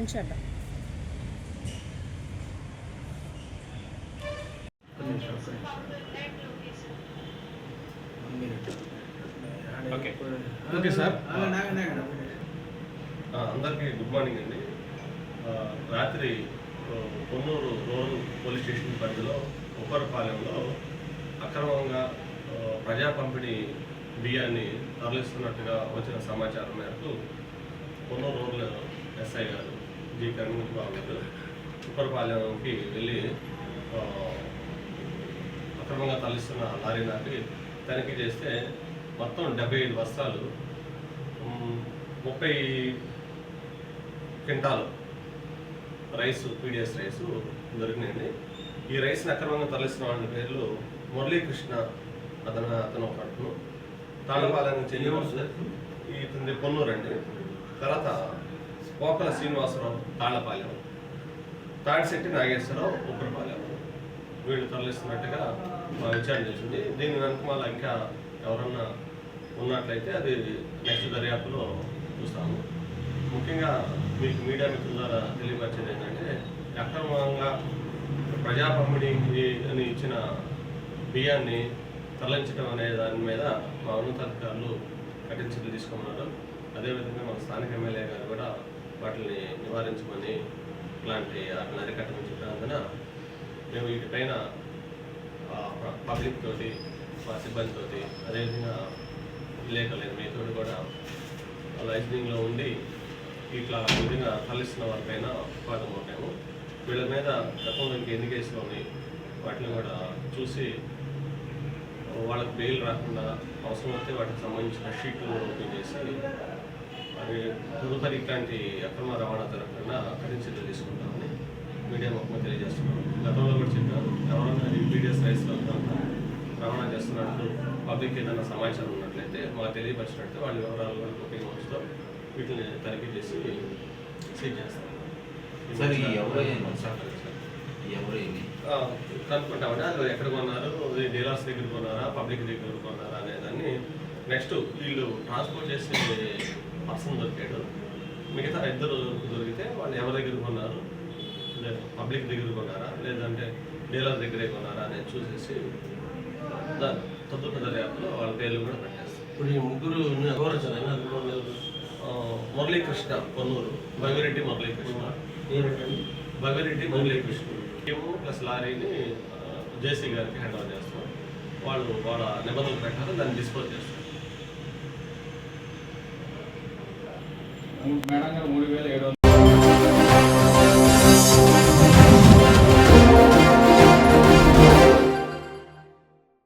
నించోద్దాం. Okay sir. అందరికీ good morning అండి. రాత్రి పొన్నూరు రూరల్ పోలీస్ స్టేషన్ పరిధిలో ఉప్పరపాలెంలో అక్రమంగా ప్రజా పంపిణీ బియ్యాన్ని తరలిస్తున్నట్టుగా వచ్చిన సమాచారం మేరకు పొన్నూరు రూరల్ ఎస్ఐ గారు జి కరుణ్ బాబు గారు ఉప్పరపాలెంకి వెళ్ళి అక్రమంగా తరలిస్తున్న లారీ నాటి తనిఖీ చేస్తే మొత్తం 75 బస్తాలు 30 క్వింటాలు రైసు పీడిఎస్ రైసు దొరికినాయండి. ఈ రైస్ని అక్రమంగా తరలిస్తున్న వాళ్ళ పేర్లు మురళీకృష్ణ అతను ఒక అతను తాళపాలెం చెందిన ఇతని పొన్నూరు అండి. తర్వాత పోకల శ్రీనివాసరావు తాళపాలెం, తాడిశెట్టి నాగేశ్వరరావు ఉప్పరపాలెం వీళ్ళు తరలిస్తున్నట్టుగా మా విచారణ చేసింది. దీని వెనక ఇంకా ఎవరన్నా ఉన్నట్లయితే అది నెక్స్ట్ దర్యాప్తులో చూస్తాము. ముఖ్యంగా మీకు మీడియా మిత్రుల ద్వారా తెలియపరిచేది ఏంటంటే అక్రమంగా ప్రజా పంపిణీ అని ఇచ్చిన బియ్యాన్ని తరలించడం అనే దాని మీద మా ఉన్నతాధికారులు కఠిన చర్యలు తీసుకున్నారు. అదేవిధంగా మన స్థానిక ఎమ్మెల్యే గారు కూడా వాటిని నివారించమని ఇలాంటి వాటిని అరికట్టమని చెప్పినందున మేము వీటిపైన పబ్లిక్ తోటి మా సిబ్బందితోటి అదేవిధంగా విలేకరులైన మీతో కూడా లైజనింగ్లో ఉండి ఇట్లా విధంగా తరలిస్తున్న వారిపైన ఉపాధం ఉంటాము. వీళ్ళ మీద గతంలో ఇంకా ఎన్ని కేసులు ఉన్నాయి వాటిని కూడా చూసి వాళ్ళకి బెయిల్ రాకుండా అవసరమైతే వాటికి సంబంధించిన షీట్లు ఓపెన్ చేసి అది తదుపరి ఇట్లాంటి అక్రమ రవాణా జరగకుండా కఠిన చర్యలు తీసుకుంటామని మీడియా మొత్తం తెలియజేస్తున్నాం. గతంలో కూడా చెప్పారు, ఎవరైనా ఈ పీడిఎస్ రైస్లో రవాణా చేస్తున్నట్టు పబ్లిక్ ఏదైనా సమాచారం ఉన్నట్లయితే మాకు తెలియపరిచినట్టు వాళ్ళ వివరాలు కూడా బుకింగ్ వచ్చుతో వీటిని తనిఖీ చేసి సీజ్ చేస్తాం. కనుక్కుంటామంటే అది ఎక్కడ కొన్నారు, డీలర్స్ దగ్గర కొన్నారా, పబ్లిక్ దగ్గర కొన్నారా అనేదాన్ని నెక్స్ట్ వీళ్ళు ట్రాన్స్పోర్ట్ చేసే పర్సన్ దొరికాడు. మిగతా 2 దొరికితే వాళ్ళు ఎవరి దగ్గర కొన్నారు, పబ్లిక్ దగ్గర కొన్నారా లేదంటే డీలర్ దగ్గరే కొన్నారా అనేది చూసేసి తదుపరి దర్యాప్తులో వాళ్ళ పేర్లు కూడా పెట్టేస్తారు. ఇప్పుడు ఈ ముగ్గురు మురళీకృష్ణ పొన్నూరు, భవిరెడ్డి మురళీకృష్ణ, భవిరెడ్డి మురళీకృష్ణ మేము ప్లస్ లారీని జేసీ గారికి హ్యాండ్ ఓవర్ చేస్తాం. వాళ్ళు వాళ్ళ నిబంధనల ప్రకారం దాన్ని డిస్పోజ్ చేస్తారు. మేడం గారు 3700